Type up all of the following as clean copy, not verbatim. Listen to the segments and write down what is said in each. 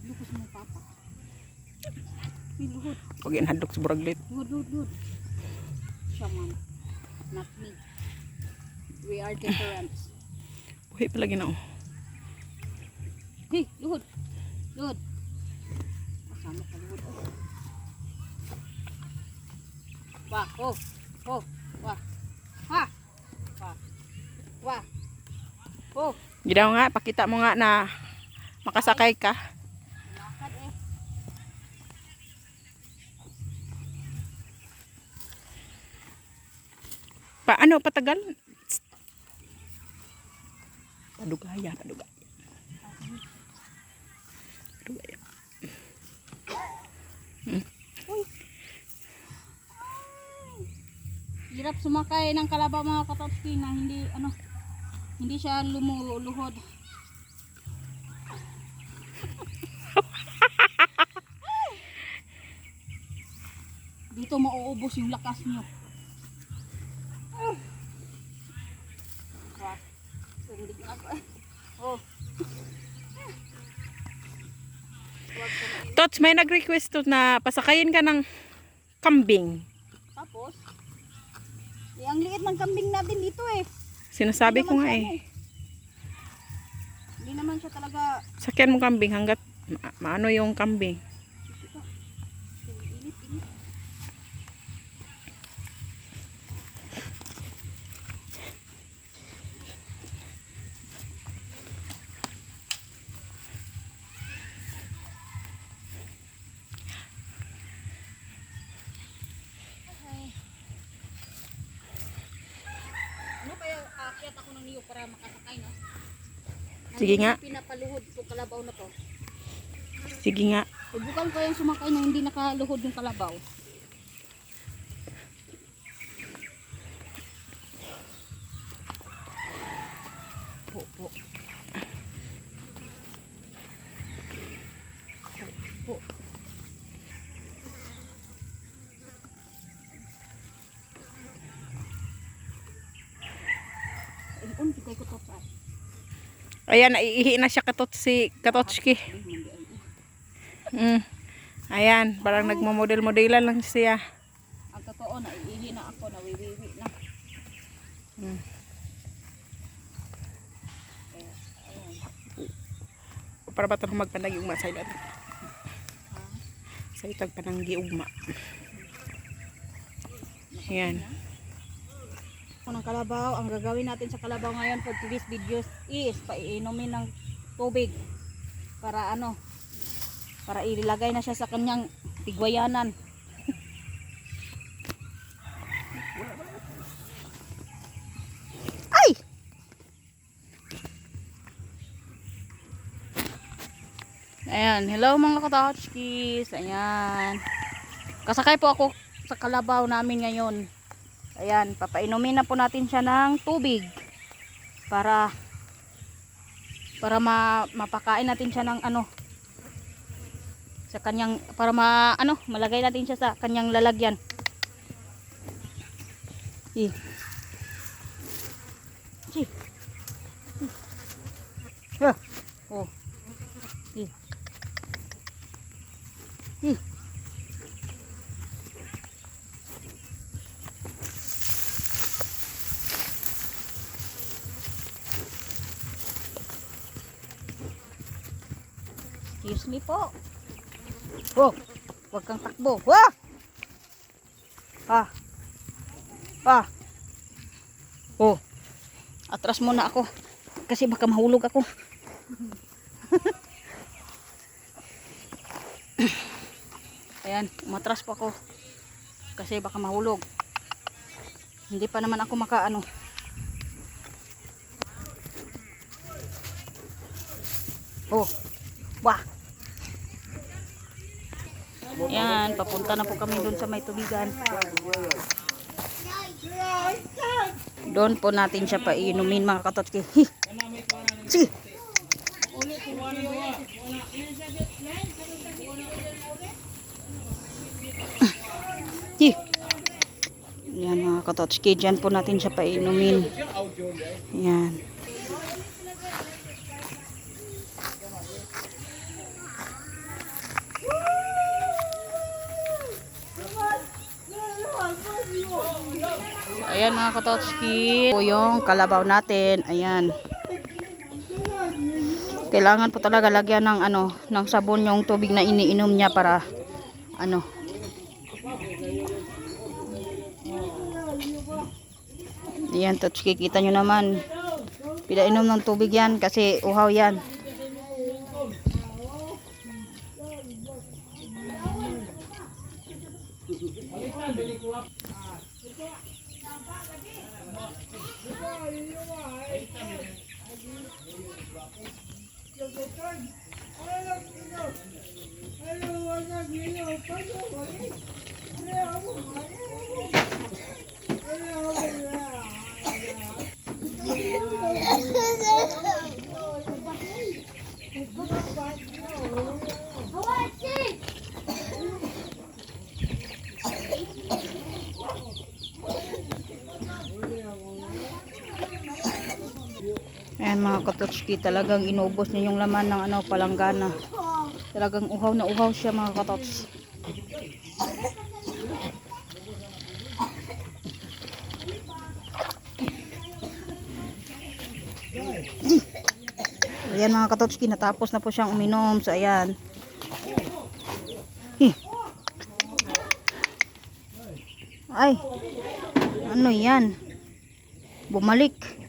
Hadlok ko sa mga papa. Luhod. Pag inhadlok sa buraglit. Luhod. Siya man. Not me. We are different. Buhay pala ginao. Hey, luhod. Luhod. Kasama ka luhod. Wah, oh. Oh, wah. Ha. Wah. Wah. Oh. Gidaw nga, pakita mo nga na makasakay ka. Nakad eh. Paano patagal? Padugaya. Padugaya. Uy. Hirap sumakay ng kalabaw mga katotski na hindi siya lumuluhod. Dito mauubos yung lakas nyo. Oh. Tots, may nag-request to na pasakayin ka ng kambing. Tapos, ang liit ng kambing natin dito eh. Sinasabi ko nga eh. Hindi naman siya talaga. Sakyan mo kambing hanggat maano yung kambing. Init. Ano kaya aakyat ako ng niyog para makasakay, no? Sige nga. Pinapaluhod itong kalabaw na to. Sige nga. Subukan ko yung sumakay na hindi nakaluhod yung kalabaw. Po. Ayun, kita ko to sa. Ayan, naiihi na siya katotski. Ayan, parang nagmamodel-modelan lang siya. Ang totoo, naiihi na ako, nawiwiwi na. Para ba ito magpanagi ugma sa ilan? Sa itag pananggi ugma. Ayan. Ng kalabaw, ang gagawin natin sa kalabaw ngayon for today's videos is paiinumin ng tubig para para ilagay na siya sa kanyang tigwayanan. Ay! Ayan, hello mga katotskis. Ayan, kasakay po ako sa kalabaw namin ngayon. Ayan, papainumin na po natin siya ng tubig para mapakain natin siya ng sa kanyang malagay natin siya sa kanyang lalagyan. Oh. Excuse me po. Oh, huwag kang takbo. Wah! Oh. Atras muna ako kasi baka mahulog ako. Ayan, umatras pa ako kasi baka mahulog. Hindi pa naman ako Oh. Wah. Yan, papunta na po kami doon sa may tubigan. Doon po natin siya painumin mga katotski. Sige. Yan mga katotski, dyan po natin siya painumin. Yan. Ayan mga katotski. Po yung kalabaw natin. Ayan. Kailangan po talaga lagyan ng ng sabon yung tubig na iniinom niya para Ayan, totski, kita nyo naman. Pinainom ng tubig yan kasi uhaw yan. Ayan mga katotski, talagang inubos niya yung laman ng palanggana. Talagang uhaw na uhaw siya mga katots. Ayan mga katotski, natapos na po siyang uminom. So ayan. Ay, ano yan? Bumalik.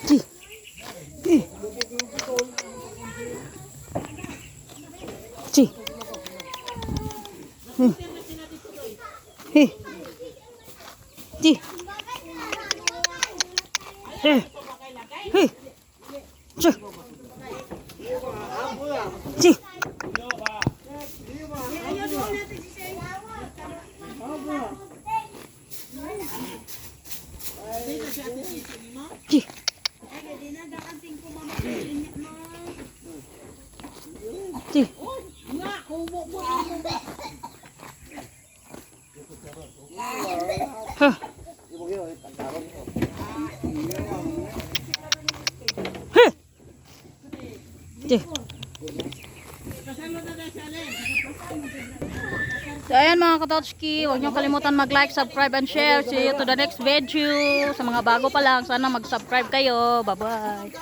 Ci. Ci. Ci. Ci. Ci. Ci. Huh. So ayan mga katotski, huwag niyo kalimutan mag-like, subscribe, and share. See you to the next video. Sa mga bago pa lang, sana mag-subscribe kayo. Bye-bye.